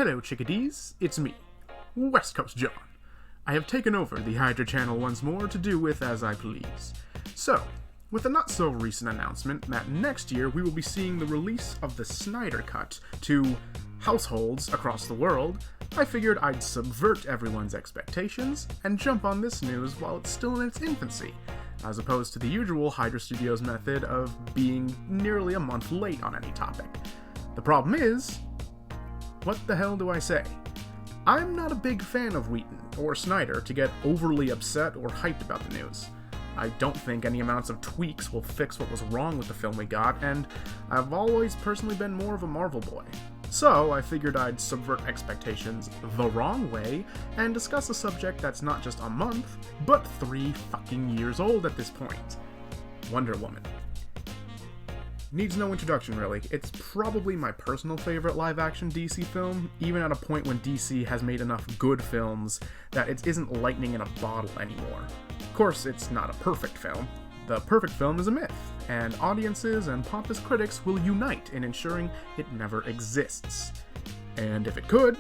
Hello chickadees, it's me, West Coast John. I have taken over the Hydra channel once more to do with as I please. So, with the not so recent announcement that next year we will be seeing the release of the Snyder Cut to households across the world, I figured I'd subvert everyone's expectations and jump on this news while it's still in its infancy, as opposed to the usual Hydra Studios method of being nearly a month late on any topic. The problem is, what the hell do I say? I'm not a big fan of Wheaton or Snyder to get overly upset or hyped about the news. I don't think any amounts of tweaks will fix what was wrong with the film we got, and I've always personally been more of a Marvel boy. So I figured I'd subvert expectations the wrong way and discuss a subject that's not just a month, but 3 fucking years old at this point. Wonder Woman. Needs no introduction, really. It's probably my personal favorite live-action DC film, even at a point when DC has made enough good films that it isn't lightning in a bottle anymore. Of course, it's not a perfect film. The perfect film is a myth, and audiences and pompous critics will unite in ensuring it never exists. And if it could,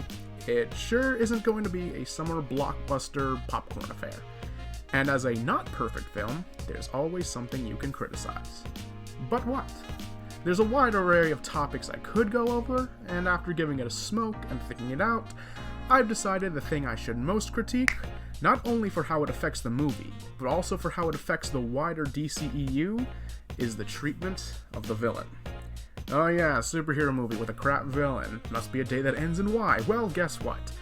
it sure isn't going to be a summer blockbuster popcorn affair. And as a not-perfect film, there's always something you can criticize. But what? There's a wide array of topics I could go over, and after giving it a smoke and thinking it out, I've decided the thing I should most critique, not only for how it affects the movie, but also for how it affects the wider DCEU, is the treatment of the villain. Oh yeah, superhero movie with a crap villain. Must be a day that ends in Y. Well, guess what?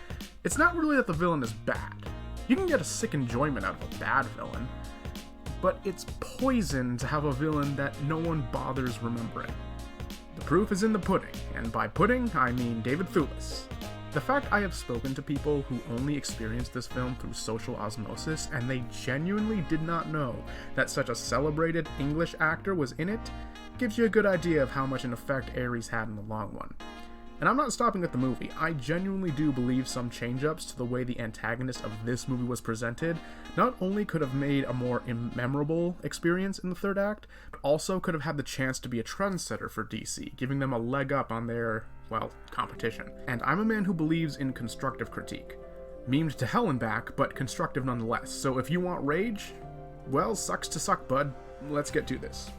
It's not really that the villain is bad. You can get a sick enjoyment out of a bad villain, but it's poison to have a villain that no one bothers remembering. The proof is in the pudding, and by pudding, I mean David Thewlis. The fact I have spoken to people who only experienced this film through social osmosis, and they genuinely did not know that such a celebrated English actor was in it, gives you a good idea of how much an effect Ares had in the long run. And I'm not stopping at the movie. I genuinely do believe some change-ups to the way the antagonist of this movie was presented not only could have made a more memorable experience in the third act, but also could have had the chance to be a trendsetter for DC, giving them a leg up on their, well, competition. And I'm a man who believes in constructive critique. Memed to hell and back, but constructive nonetheless. So if you want rage, well, sucks to suck, bud. Let's get to this.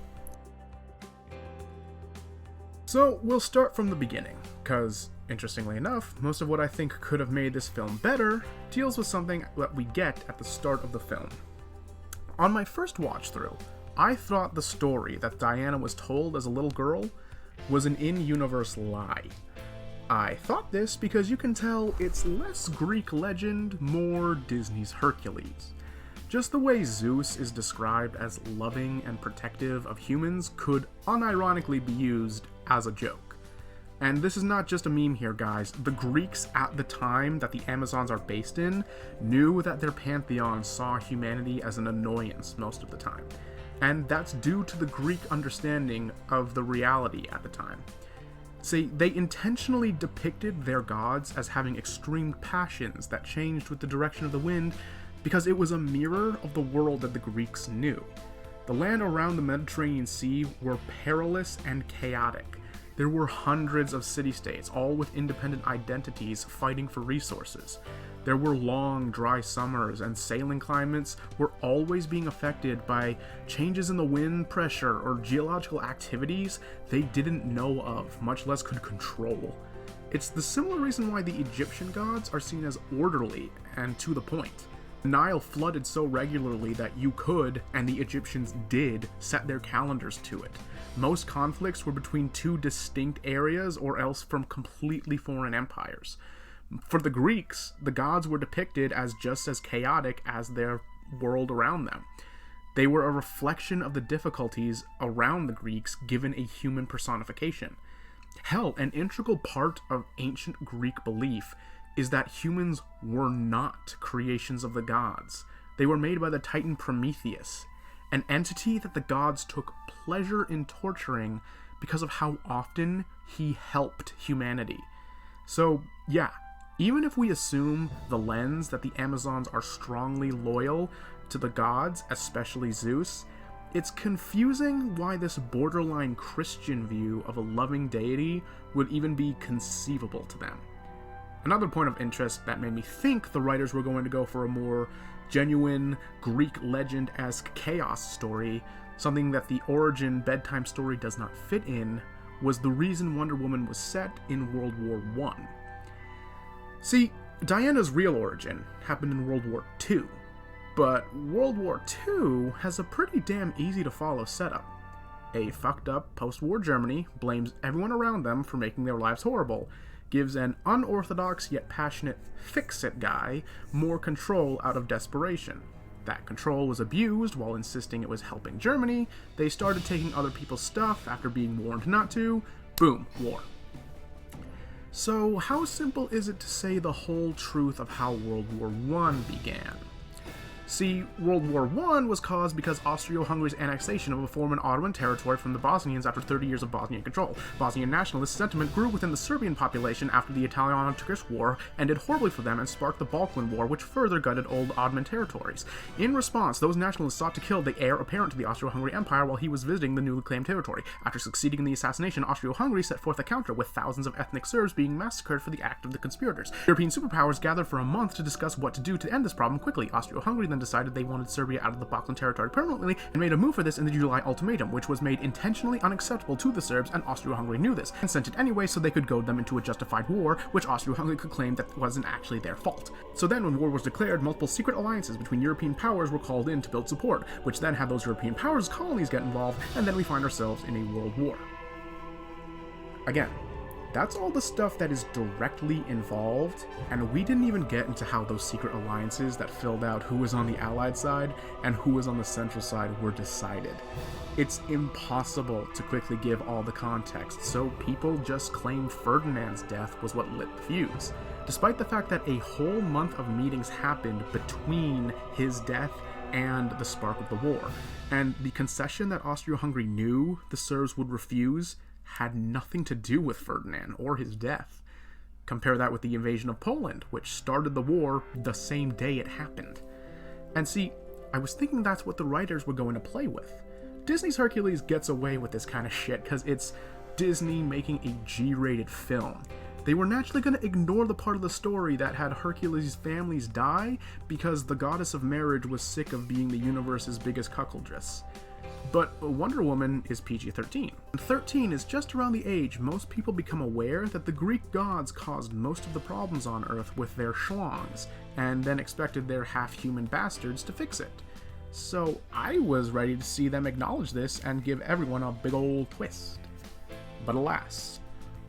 So, we'll start from the beginning, because, interestingly enough, most of what I think could have made this film better deals with something that we get at the start of the film. On my first watch-through, I thought the story that Diana was told as a little girl was an in-universe lie. I thought this because you can tell it's less Greek legend, more Disney's Hercules. Just the way Zeus is described as loving and protective of humans could unironically be used as a joke. And this is not just a meme here, guys. The Greeks at the time that the Amazons are based in knew that their pantheon saw humanity as an annoyance most of the time. And that's due to the Greek understanding of the reality at the time. See, they intentionally depicted their gods as having extreme passions that changed with the direction of the wind because it was a mirror of the world that the Greeks knew. The land around the Mediterranean Sea were perilous and chaotic. There were hundreds of city-states, all with independent identities fighting for resources. There were long, dry summers, and sailing climates were always being affected by changes in the wind pressure or geological activities they didn't know of, much less could control. It's the similar reason why the Egyptian gods are seen as orderly and to the point. The Nile flooded so regularly that you could, and the Egyptians did, set their calendars to it. Most conflicts were between 2 distinct areas or else from completely foreign empires. For the Greeks, the gods were depicted as just as chaotic as their world around them. They were a reflection of the difficulties around the Greeks given a human personification. Hell, an integral part of ancient Greek belief is that humans were not creations of the gods. They were made by the titan Prometheus, an entity that the gods took pleasure in torturing because of how often he helped humanity. So, yeah, even if we assume the lens that the Amazons are strongly loyal to the gods, especially Zeus, it's confusing why this borderline Christian view of a loving deity would even be conceivable to them. Another point of interest that made me think the writers were going to go for a more genuine Greek legend-esque chaos story, something that the origin bedtime story does not fit in, was the reason Wonder Woman was set in World War I. See, Diana's real origin happened in World War II, but World War II has a pretty damn easy to follow setup. A fucked up post-war Germany blames everyone around them for making their lives horrible, gives an unorthodox yet passionate fix-it guy more control out of desperation. That control was abused while insisting it was helping Germany. They started taking other people's stuff after being warned not to. Boom, war. So how simple is it to say the whole truth of how World War I began? See, World War I was caused because Austro-Hungary's annexation of a former Ottoman territory from the Bosnians after 30 years of Bosnian control. Bosnian nationalist sentiment grew within the Serbian population after the Italiano-Turkish War ended horribly for them and sparked the Balkan War, which further gutted old Ottoman territories. In response, those nationalists sought to kill the heir apparent to the Austro-Hungary Empire while he was visiting the newly claimed territory. After succeeding in the assassination, Austro-Hungary set forth a counter, with thousands of ethnic Serbs being massacred for the act of the conspirators. European superpowers gathered for a month to discuss what to do to end this problem quickly. Austro-Hungary then decided they wanted Serbia out of the Balkan territory permanently and made a move for this in the July Ultimatum, which was made intentionally unacceptable to the Serbs, and Austro-Hungary knew this, and sent it anyway so they could goad them into a justified war, which Austro-Hungary could claim that wasn't actually their fault. So then, when war was declared, multiple secret alliances between European powers were called in to build support, which then had those European powers' colonies get involved, and then we find ourselves in a world war. Again, that's all the stuff that is directly involved, and we didn't even get into how those secret alliances that filled out who was on the Allied side and who was on the Central side were decided. It's impossible to quickly give all the context, so people just claim Ferdinand's death was what lit the fuse, despite the fact that a whole month of meetings happened between his death and the spark of the war, and the concession that Austro-Hungary knew the Serbs would refuse had nothing to do with Ferdinand or his death. Compare that with the invasion of Poland, which started the war the same day it happened. And see, I was thinking that's what the writers were going to play with. Disney's Hercules gets away with this kind of shit because it's Disney making a G-rated film. They were naturally going to ignore the part of the story that had Hercules' families die because the goddess of marriage was sick of being the universe's biggest cuckoldress. But Wonder Woman is PG-13. 13 is just around the age most people become aware that the Greek gods caused most of the problems on Earth with their schlongs, and then expected their half-human bastards to fix it. So I was ready to see them acknowledge this and give everyone a big old twist. But alas,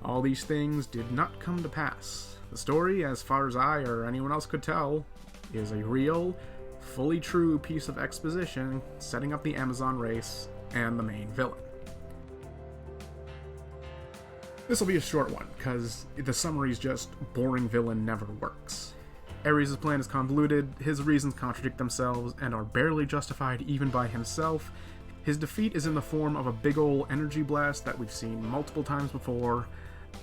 all these things did not come to pass. The story, as far as I or anyone else could tell, is a real, fully true piece of exposition setting up the Amazon race and the main villain. This will be a short one, because the summary is just boring villain never works. Ares' plan is convoluted, his reasons contradict themselves and are barely justified even by himself. His defeat is in the form of a big ol' energy blast that we've seen multiple times before.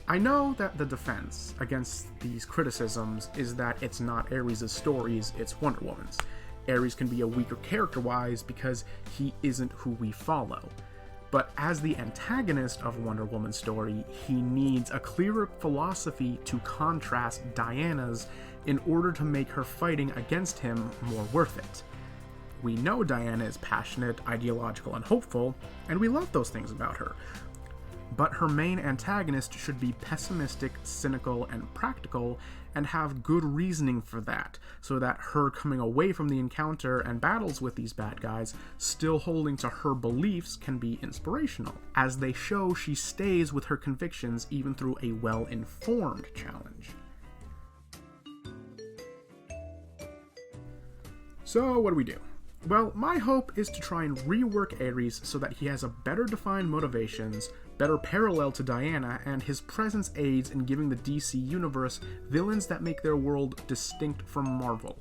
I know that the defense against these criticisms is that it's not Ares' stories, it's Wonder Woman's. Ares can be a weaker character-wise because he isn't who we follow. But as the antagonist of Wonder Woman's story, he needs a clearer philosophy to contrast Diana's in order to make her fighting against him more worth it. We know Diana is passionate, ideological, and hopeful, and we love those things about her. But her main antagonist should be pessimistic, cynical, and practical, and have good reasoning for that, so that her coming away from the encounter and battles with these bad guys, still holding to her beliefs, can be inspirational, as they show she stays with her convictions even through a well-informed challenge. So what do? Well, my hope is to try and rework Ares so that he has a better defined motivations, better parallel to Diana, and his presence aids in giving the DC universe villains that make their world distinct from Marvel.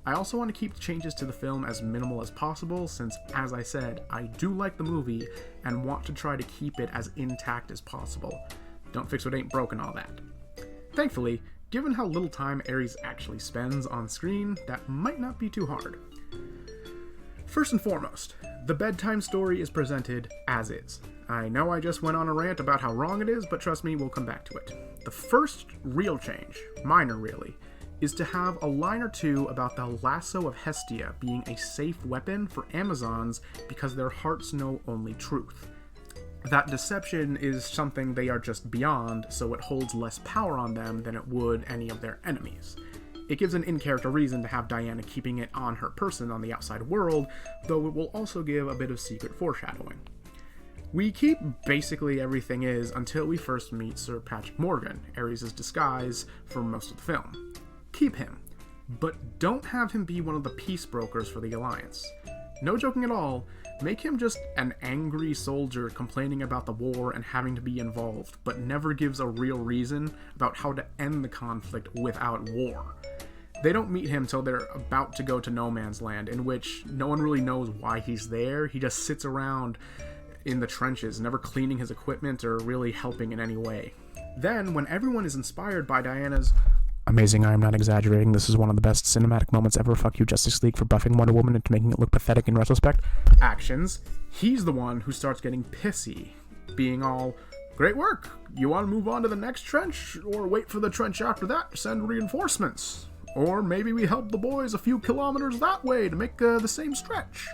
I also want to keep the changes to the film as minimal as possible since, as I said, I do like the movie and want to try to keep it as intact as possible. Don't fix what ain't broke and all that. Thankfully, given how little time Ares actually spends on screen, that might not be too hard. First and foremost, The bedtime story is presented as is. I know I just went on a rant about how wrong it is, but trust me, we'll come back to it. The first real change, minor really, is to have a line or two about the lasso of Hestia being a safe weapon for Amazons because their hearts know only truth. That deception is something they are just beyond, so it holds less power on them than it would any of their enemies. It gives an in-character reason to have Diana keeping it on her person on the outside world, though it will also give a bit of secret foreshadowing. We keep basically everything is until we first meet Sir Patrick Morgan, Ares' disguise for most of the film. Keep him, but don't have him be one of the peace brokers for the Alliance. No joking at all, make him just an angry soldier complaining about the war and having to be involved, but never gives a real reason about how to end the conflict without war. They don't meet him till they're about to go to No Man's Land, in which no one really knows why he's there. He just sits around in the trenches, never cleaning his equipment or really helping in any way. Then, when everyone is inspired by Diana's amazing, I am not exaggerating, this is one of the best cinematic moments ever, fuck you Justice League for buffing Wonder Woman into making it look pathetic in retrospect, actions, he's the one who starts getting pissy, being all, great work, you want to move on to the next trench, or wait for the trench after that to send reinforcements? Or maybe we help the boys a few kilometers that way to make the same stretch.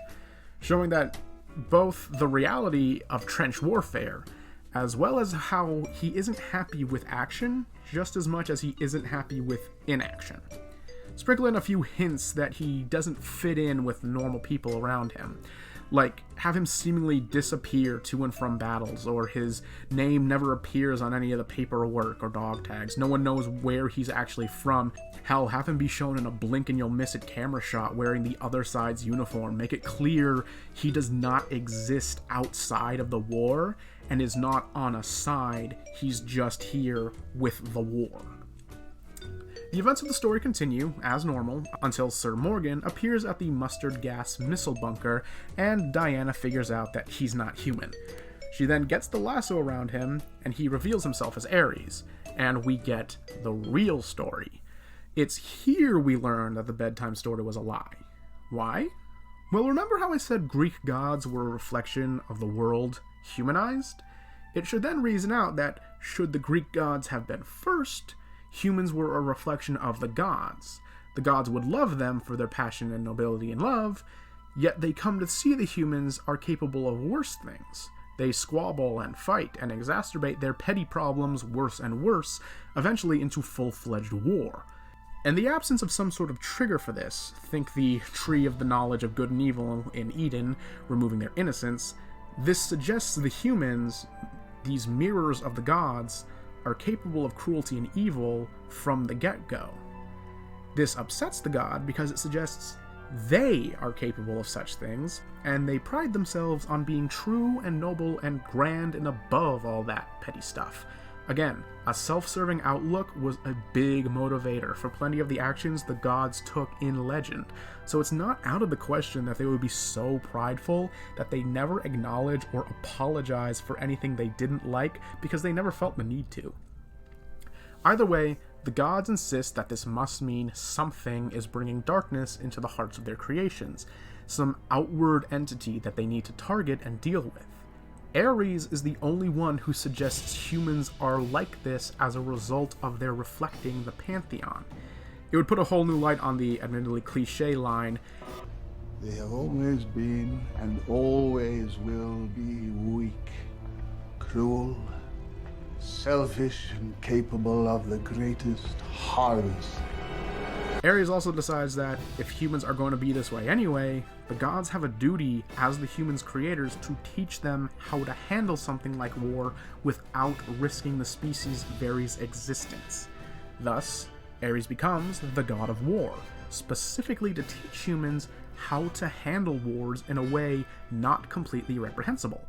Showing that both the reality of trench warfare, as well as how he isn't happy with action just as much as he isn't happy with inaction. Sprinkle in a few hints that he doesn't fit in with normal people around him. Like, have him seemingly disappear to and from battles, or his name never appears on any of the paperwork or dog tags. No one knows where he's actually from. Hell, have him be shown in a blink-and-you'll-miss-it camera shot wearing the other side's uniform. Make it clear he does not exist outside of the war and is not on a side. He's just here with the war. The events of the story continue, as normal, until Sir Morgan appears at the mustard gas missile bunker, and Diana figures out that he's not human. She then gets the lasso around him, and he reveals himself as Ares, and we get the real story. It's here we learn that the bedtime story was a lie. Why? Well, remember how I said Greek gods were a reflection of the world humanized? It should then reason out that, should the Greek gods have been first, humans were a reflection of the gods. The gods would love them for their passion and nobility and love, yet they come to see the humans are capable of worse things. They squabble and fight and exacerbate their petty problems worse and worse, eventually into full-fledged war. In the absence of some sort of trigger for this, think the tree of the knowledge of good and evil in Eden, removing their innocence, this suggests the humans, these mirrors of the gods, are capable of cruelty and evil from the get-go. This upsets the god because it suggests they are capable of such things, and they pride themselves on being true and noble and grand and above all that petty stuff. Again, a self-serving outlook was a big motivator for plenty of the actions the gods took in legend, so it's not out of the question that they would be so prideful that they never acknowledge or apologize for anything they didn't like because they never felt the need to. Either way, the gods insist that this must mean something is bringing darkness into the hearts of their creations, some outward entity that they need to target and deal with. Ares is the only one who suggests humans are like this as a result of their reflecting the pantheon. It would put a whole new light on the admittedly cliche line, "They have always been and always will be weak, cruel, selfish, and capable of the greatest horrors." Ares also decides that if humans are going to be this way anyway, the gods have a duty as the humans' creators to teach them how to handle something like war without risking the species' very existence. Thus, Ares becomes the god of war, specifically to teach humans how to handle wars in a way not completely reprehensible.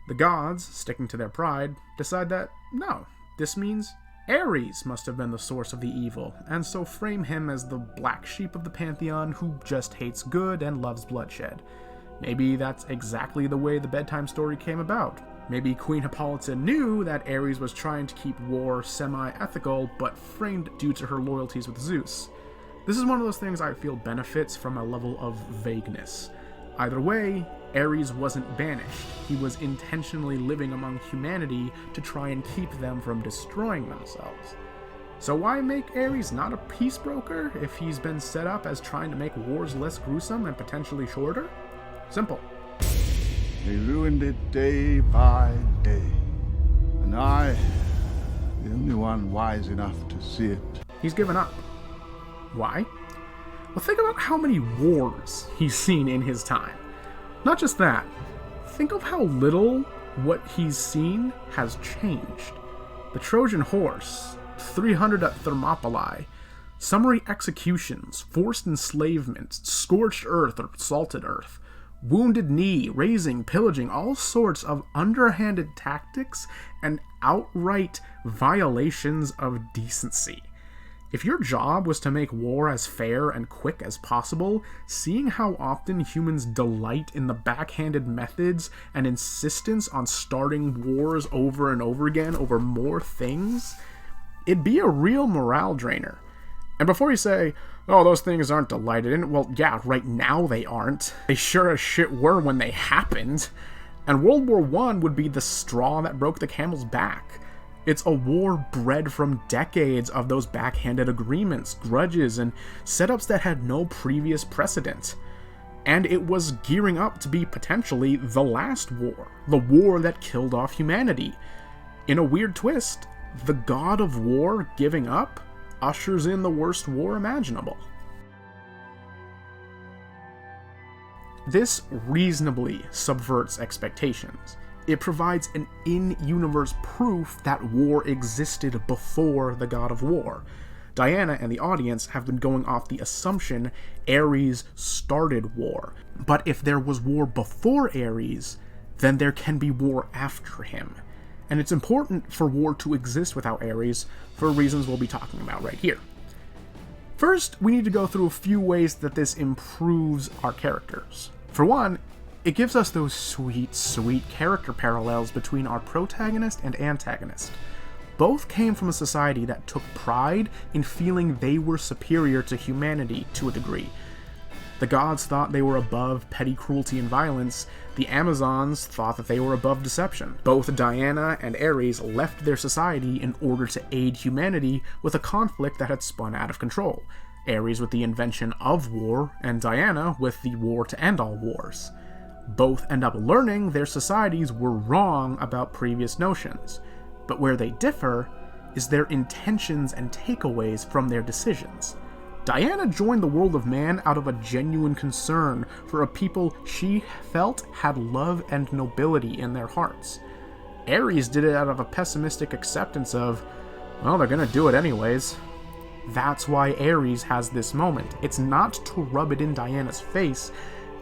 The gods, sticking to their pride, decide that, no, this means Ares must have been the source of the evil, and so frame him as the black sheep of the pantheon who just hates good and loves bloodshed. Maybe that's exactly the way the bedtime story came about. Maybe Queen Hippolyta knew that Ares was trying to keep war semi-ethical, but framed due to her loyalties with Zeus. This is one of those things I feel benefits from a level of vagueness. Either way, Ares wasn't banished. He was intentionally living among humanity to try and keep them from destroying themselves. So why make Ares not a peace broker if he's been set up as trying to make wars less gruesome and potentially shorter? Simple. They ruined it day by day, and I, the only one wise enough to see it. He's given up. Why? Well, think about how many wars he's seen in his time. Not just that, think of how little what he's seen has changed. The Trojan horse, 300 at Thermopylae, summary executions, forced enslavement, scorched earth or salted earth, wounded knee, razing, pillaging, all sorts of underhanded tactics and outright violations of decency. If your job was to make war as fair and quick as possible, seeing how often humans delight in the backhanded methods and insistence on starting wars over and over again over more things, it'd be a real morale drainer. And before you say, oh, those things aren't delighted in, well, yeah, right now they aren't. They sure as shit were when they happened. And World War I would be the straw that broke the camel's back. It's a war bred from decades of those backhanded agreements, grudges, and setups that had no previous precedent. And it was gearing up to be potentially the last war, the war that killed off humanity. In a weird twist, the god of war giving up ushers in the worst war imaginable. This reasonably subverts expectations. It provides an in-universe proof that war existed before the god of war. Diana and the audience have been going off the assumption Ares started war. But if there was war before Ares, then there can be war after him. And it's important for war to exist without Ares for reasons we'll be talking about right here. First, we need to go through a few ways that this improves our characters. For one, it gives us those sweet, sweet character parallels between our protagonist and antagonist. Both came from a society that took pride in feeling they were superior to humanity to a degree. The gods thought they were above petty cruelty and violence. The Amazons thought that they were above deception. Both Diana and Ares left their society in order to aid humanity with a conflict that had spun out of control. Ares with the invention of war, and Diana with the war to end all wars. Both end up learning their societies were wrong about previous notions, but where they differ is their intentions and takeaways from their decisions. Diana joined the world of man out of a genuine concern for a people she felt had love and nobility in their hearts. Ares did it out of a pessimistic acceptance of, well, they're gonna do it anyways. That's why Ares has this moment. It's not to rub it in Diana's face,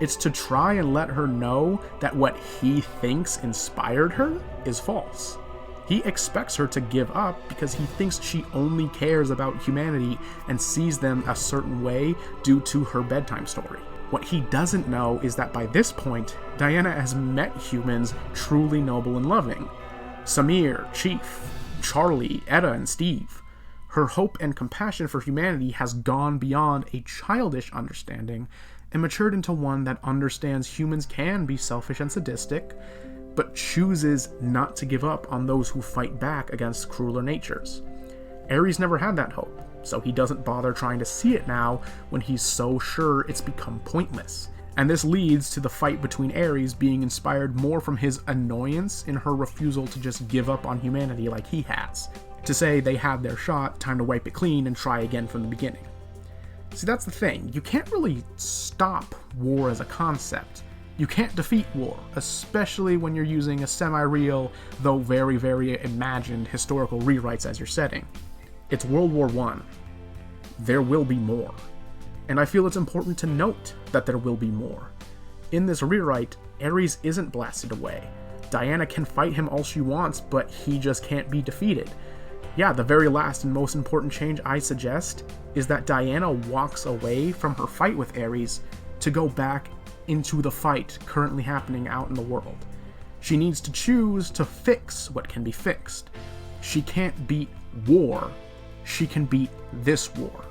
it's to try and let her know that what he thinks inspired her is false. He expects her to give up because he thinks she only cares about humanity and sees them a certain way due to her bedtime story. What he doesn't know is that by this point, Diana has met humans truly noble and loving. Samir, Chief, Charlie, Etta, and Steve. Her hope and compassion for humanity has gone beyond a childish understanding and matured into one that understands humans can be selfish and sadistic, but chooses not to give up on those who fight back against crueler natures. Ares never had that hope, so he doesn't bother trying to see it now when he's so sure it's become pointless. And this leads to the fight between Ares being inspired more from his annoyance in her refusal to just give up on humanity like he has. To say they had their shot, time to wipe it clean and try again from the beginning. See, that's the thing. You can't really stop war as a concept. You can't defeat war, especially when you're using a semi-real, though very, very imagined historical rewrites as your setting. It's World War I. There will be more. And I feel it's important to note that there will be more. In this rewrite, Ares isn't blasted away. Diana can fight him all she wants, but he just can't be defeated. Yeah, the very last and most important change I suggest is that Diana walks away from her fight with Ares to go back into the fight currently happening out in the world. She needs to choose to fix what can be fixed. She can't beat war, she can beat this war.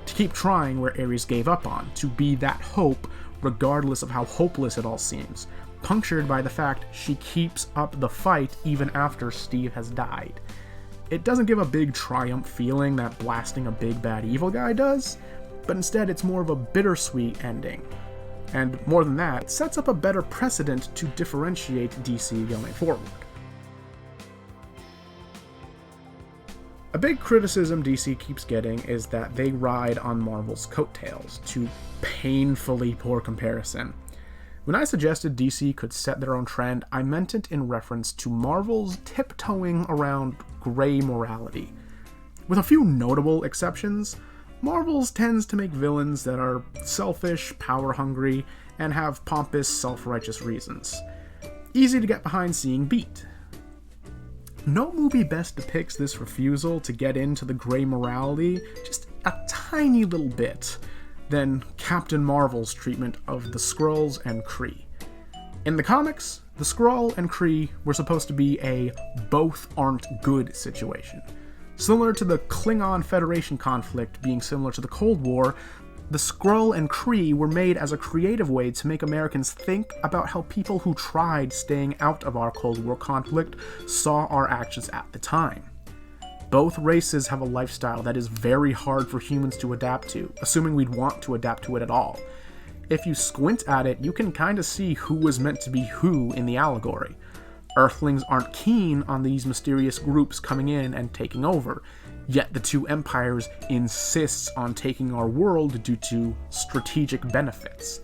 To keep trying where Ares gave up on, to be that hope regardless of how hopeless it all seems, punctured by the fact she keeps up the fight even after Steve has died. It doesn't give a big triumph feeling that blasting a big bad evil guy does, but instead it's more of a bittersweet ending. And more than that, sets up a better precedent to differentiate DC going forward. A big criticism DC keeps getting is that they ride on Marvel's coattails, to painfully poor comparison. When I suggested DC could set their own trend, I meant it in reference to Marvel's tiptoeing around gray morality. With a few notable exceptions, Marvel's tends to make villains that are selfish, power-hungry, and have pompous, self-righteous reasons. Easy to get behind seeing beat. No movie best depicts this refusal to get into the gray morality just a tiny little bit than Captain Marvel's treatment of the Skrulls and Kree. In the comics, the Skrull and Kree were supposed to be a both aren't good situation. Similar to the Klingon Federation conflict being similar to the Cold War, the Skrull and Kree were made as a creative way to make Americans think about how people who tried staying out of our Cold War conflict saw our actions at the time. Both races have a lifestyle that is very hard for humans to adapt to, assuming we'd want to adapt to it at all. If you squint at it, you can kind of see who was meant to be who in the allegory. Earthlings aren't keen on these mysterious groups coming in and taking over, yet the two empires insists on taking our world due to strategic benefits.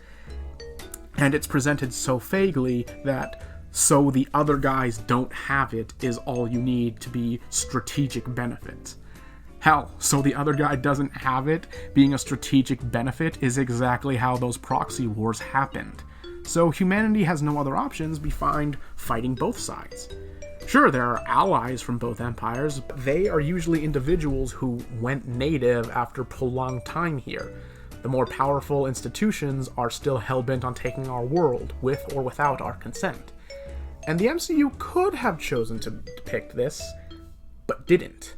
And it's presented so vaguely that so the other guys don't have it is all you need to be strategic benefit. Hell, so the other guy doesn't have it being a strategic benefit is exactly how those proxy wars happened. So humanity has no other options besides fighting both sides. Sure, there are allies from both empires, but they are usually individuals who went native after prolonged time here. The more powerful institutions are still hell-bent on taking our world, with or without our consent. And the MCU could have chosen to depict this, but didn't.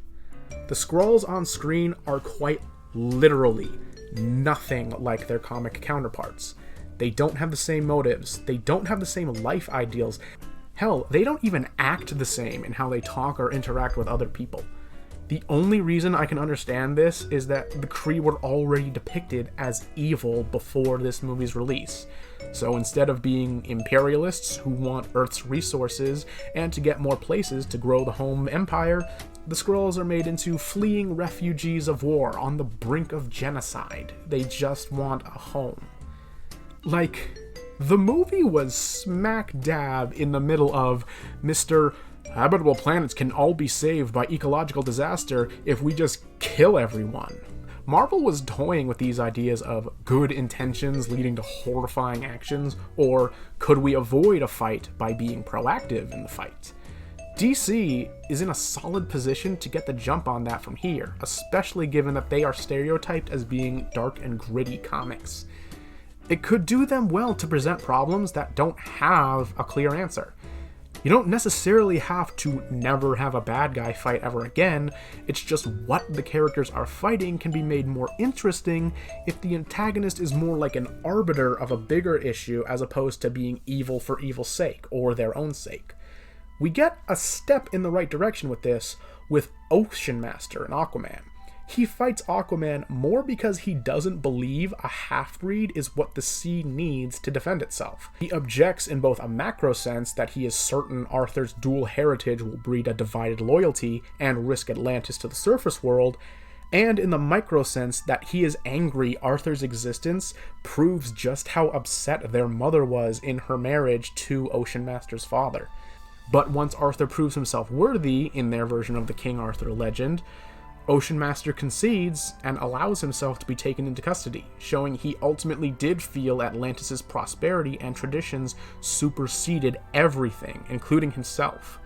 The Skrulls on screen are quite literally nothing like their comic counterparts. They don't have the same motives, they don't have the same life ideals. Hell, they don't even act the same in how they talk or interact with other people. The only reason I can understand this is that the Kree were already depicted as evil before this movie's release. So instead of being imperialists who want Earth's resources and to get more places to grow the home empire, the Skrulls are made into fleeing refugees of war on the brink of genocide. They just want a home. Like, the movie was smack dab in the middle of Mr. Habitable planets can all be saved by ecological disaster if we just kill everyone. Marvel was toying with these ideas of good intentions leading to horrifying actions, or could we avoid a fight by being proactive in the fight? DC is in a solid position to get the jump on that from here, especially given that they are stereotyped as being dark and gritty comics. It could do them well to present problems that don't have a clear answer. You don't necessarily have to never have a bad guy fight ever again, it's just what the characters are fighting can be made more interesting if the antagonist is more like an arbiter of a bigger issue as opposed to being evil for evil's sake, or their own sake. We get a step in the right direction with this with Ocean Master and Aquaman. He fights Aquaman more because he doesn't believe a half-breed is what the sea needs to defend itself. He objects in both a macro sense that he is certain Arthur's dual heritage will breed a divided loyalty and risk Atlantis to the surface world, and in the micro sense that he is angry Arthur's existence proves just how upset their mother was in her marriage to Ocean Master's father. But once Arthur proves himself worthy in their version of the King Arthur legend, Ocean Master concedes and allows himself to be taken into custody, showing he ultimately did feel Atlantis' prosperity and traditions superseded everything, including himself.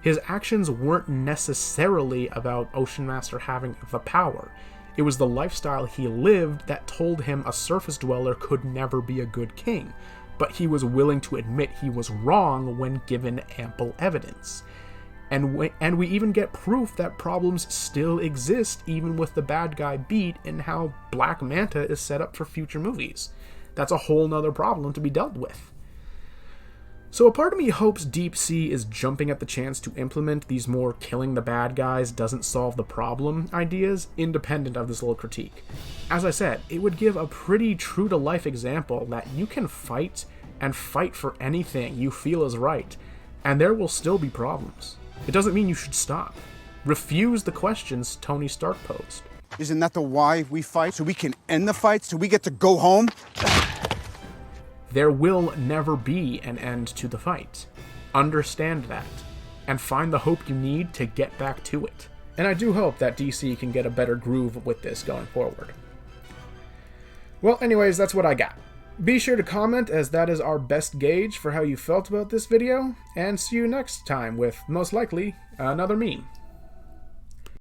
His actions weren't necessarily about Ocean Master having the power. It was the lifestyle he lived that told him a surface dweller could never be a good king, but he was willing to admit he was wrong when given ample evidence. And we even get proof that problems still exist even with the bad guy beat in how Black Manta is set up for future movies. That's a whole nother problem to be dealt with. So a part of me hopes Deep Sea is jumping at the chance to implement these more killing the bad guys doesn't solve the problem ideas independent of this little critique. As I said, it would give a pretty true-to-life example that you can fight and fight for anything you feel is right, and there will still be problems. It doesn't mean you should stop. Refuse the questions Tony Stark posed. Isn't that the why we fight? So we can end the fight? So we get to go home? There will never be an end to the fight. Understand that, and find the hope you need to get back to it. And I do hope that DC can get a better groove with this going forward. Well, anyways, that's what I got. Be sure to comment, as that is our best gauge for how you felt about this video, and see you next time with, most likely, another meme.